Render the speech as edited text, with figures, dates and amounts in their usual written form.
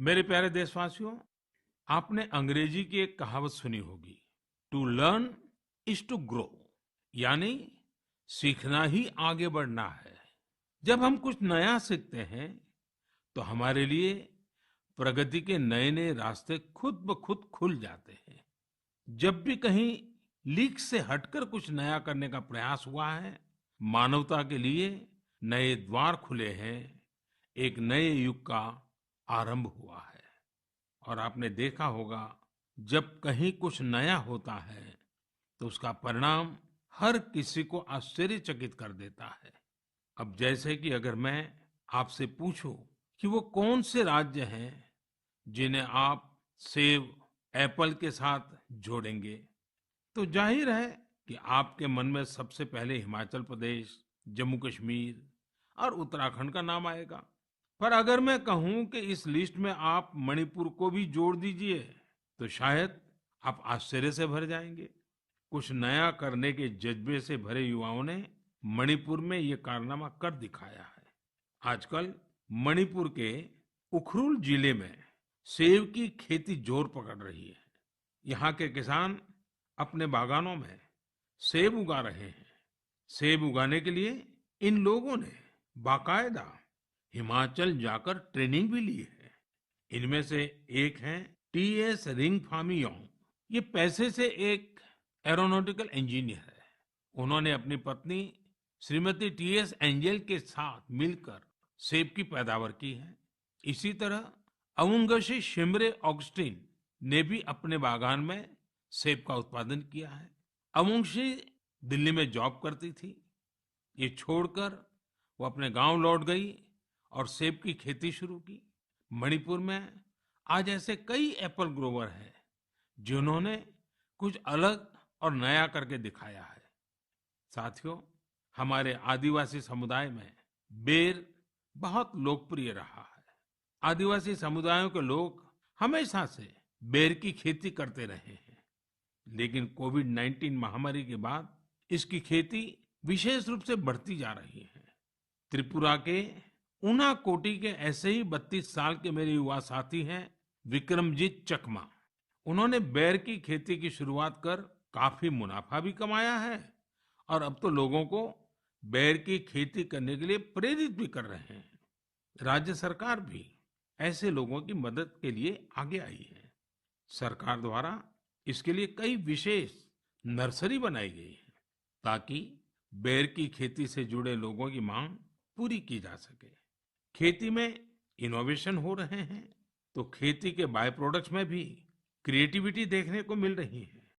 मेरे प्यारे देशवासियों, आपने अंग्रेजी की एक कहावत सुनी होगी, to learn is to grow. यानी सीखना ही आगे बढ़ना है। जब हम कुछ नया सीखते हैं तो हमारे लिए प्रगति के नए नए रास्ते खुद ब खुद खुल जाते हैं। जब भी कहीं लीक से हटकर कुछ नया करने का प्रयास हुआ है, मानवता के लिए नए द्वार खुले हैं, एक नए युग का आरंभ हुआ है। और आपने देखा होगा, जब कहीं कुछ नया होता है तो उसका परिणाम हर किसी को आश्चर्यचकित कर देता है। अब जैसे कि अगर मैं आपसे पूछूं कि वो कौन से राज्य हैं जिन्हें आप सेब एप्पल के साथ जोड़ेंगे, तो जाहिर है कि आपके मन में सबसे पहले हिमाचल प्रदेश, जम्मू कश्मीर और उत्तराखंड का नाम आएगा। पर अगर मैं कहूं कि इस लिस्ट में आप मणिपुर को भी जोड़ दीजिए, तो शायद आप आश्चर्य से भर जाएंगे। कुछ नया करने के जज्बे से भरे युवाओं ने मणिपुर में ये कारनामा कर दिखाया है। आजकल मणिपुर के उखरुल जिले में सेब की खेती जोर पकड़ रही है। यहाँ के किसान अपने बागानों में सेब उगा रहे हैं। सेब उगाने के लिए इन लोगों ने बाकायदा हिमाचल जाकर ट्रेनिंग भी ली है। इनमें से एक हैं टीएस रिंगफामी योंग। ये पैसे से एक एरोनॉटिकल इंजीनियर है। उन्होंने अपनी पत्नी श्रीमती टीएस एंजल के साथ मिलकर सेब की पैदावार की है। इसी तरह अवुंगशी शिमरे ऑगस्टीन ने भी अपने बागान में सेब का उत्पादन किया है। अवुंगशी दिल्ली में जॉब करती थी। ये छोड़कर वो अपने गांव लौट गई और सेब की खेती शुरू की। मणिपुर में आज ऐसे कई एप्पल ग्रोवर हैं जिन्होंने कुछ अलग और नया करके दिखाया है। साथियों, हमारे आदिवासी समुदाय में बेर बहुत लोकप्रिय रहा है। आदिवासी समुदायों के लोग हमेशा से बेर की खेती करते रहे हैं। लेकिन कोविड-19 महामारी के बाद इसकी खेती विशेष रूप से बढ़ती जा रही है। त्रिपुरा के उनाकोटी के ऐसे ही 32 साल के मेरे युवा साथी हैं विक्रमजीत चकमा। उन्होंने बेर की खेती की शुरुआत कर काफी मुनाफा भी कमाया है और अब तो लोगों को बेर की खेती करने के लिए प्रेरित भी कर रहे हैं। राज्य सरकार भी ऐसे लोगों की मदद के लिए आगे आई है। सरकार द्वारा इसके लिए कई विशेष नर्सरी बनाई गई है ताकि बेर की खेती से जुड़े लोगों की मांग पूरी की जा सके। खेती में इनोवेशन हो रहे हैं तो खेती के बाय प्रोडक्ट्स में भी क्रिएटिविटी देखने को मिल रही है।